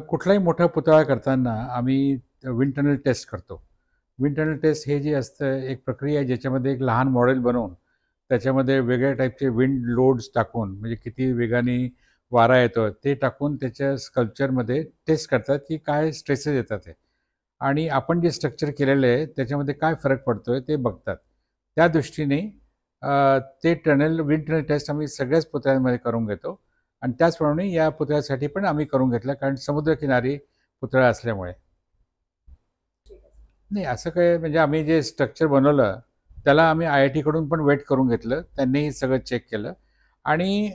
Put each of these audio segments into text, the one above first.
कुठलाही मोठा पुतळा करताना आम्ही विंड टनल टेस्ट करतो. विंड टनल टेस्ट हे जे असतं एक प्रक्रिया आहे ज्याच्यामध्ये एक लहान मॉडेल बनवून त्याच्यामध्ये वेगळ्या टाईपचे विंड लोड्स टाकून म्हणजे किती वेगाने वारा येतो ते टाकून त्याच्या स्कल्पचरमध्ये टेस्ट करतात की काय स्ट्रेसेस येतात ते आणि आपण जे स्ट्रक्चर केलेलं आहे त्याच्यामध्ये काय फरक पडतोय ते बघतात. त्या दृष्टीने ते विंड टनल टेस्ट आम्ही सगळ्याच पुतळ्यांमध्ये करून घेतो आणि त्याचप्रमाणे या पुतळ्यासाठी पण आम्ही करून घेतलं कारण समुद्रकिनारी पुतळा असल्यामुळे. नाही असं काय म्हणजे आम्ही जे स्ट्रक्चर बनवलं त्याला आम्ही IIT कडून पण वेट करून घेतलं. त्यांनीही सगळं चेक केलं आणि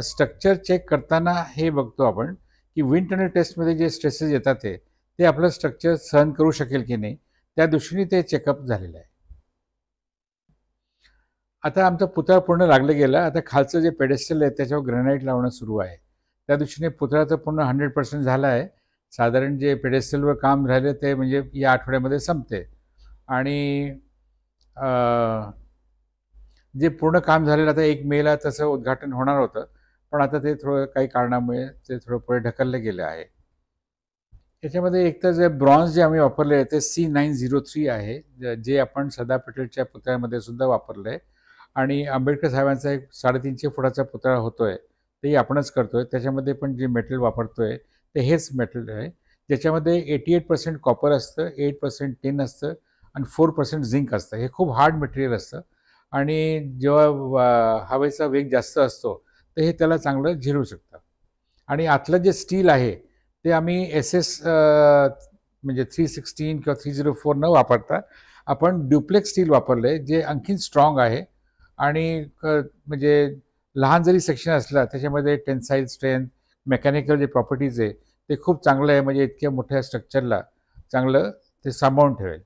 स्ट्रक्चर चेक करताना हे बघतो आपण की विंड टनल टेस्टमध्ये जे स्ट्रेसेस येतात ते आपलं स्ट्रक्चर सहन करू शकेल की नाही त्या दृष्टीने ते चेकअप झालेलं आहे. आता आमचा पुतळा पूर्ण लागलं गेला. आता खालचं जे पेडेस्टल आहे त्याच्यावर ग्रॅनाईट लावणं सुरू आहे. त्या दृष्टीने पुतळा तर पूर्ण 100% झाला आहे. साधारण जे पेडेस्टलवर काम राहिलं ते म्हणजे या आठवड्यामध्ये संपते आणि जे पूर्ण काम झालेलं आता 1 मेला तसं उद्घाटन होणार होतं. पण आता ते थोडं काही कारणामुळे ते थोडं पुढे ढकललं गेलं आहे. याच्यामध्ये एक तर जे ब्रॉन्झ जे आम्ही वापरले आहे ते C903 आहे, जे आपण सरदार पटेलच्या पुतळ्यामध्ये सुद्धा वापरलं आहे आणि आंबेडकर साहेबांचा एक 350 फुटाचा पुतळा होतोय तेही आपणच करतोय. त्याच्यामध्ये पण जे मेटल वापरतोय ते हेच मेटल आहे, ज्याच्यामध्ये 88% कॉपर असतं, 8% टिन असतं आणि 4% झिंक असतं. हे खूप हार्ड मटेरियल असतं आणि जेव्हा हवेचा वेग जास्त असतो तर हे त्याला चांगलं झिरू शकतं. आणि आतलं जे स्टील आहे ते आम्ही SS म्हणजे 316 किंवा 304 न वापरता आपण ड्युप्लेक्स स्टील वापरलं आहे, जे आणखीन स्ट्रॉंग आहे आणि म्हणजे लहान जरी सेक्शन असला त्याच्यामध्ये टेन्साईल स्ट्रेंथ, मेकॅनिकल जे प्रॉपर्टीज आहे ते खूप चांगलं आहे, म्हणजे इतक्या मोठ्या स्ट्रक्चरला चांगलं ते सांभाळून ठेवेल.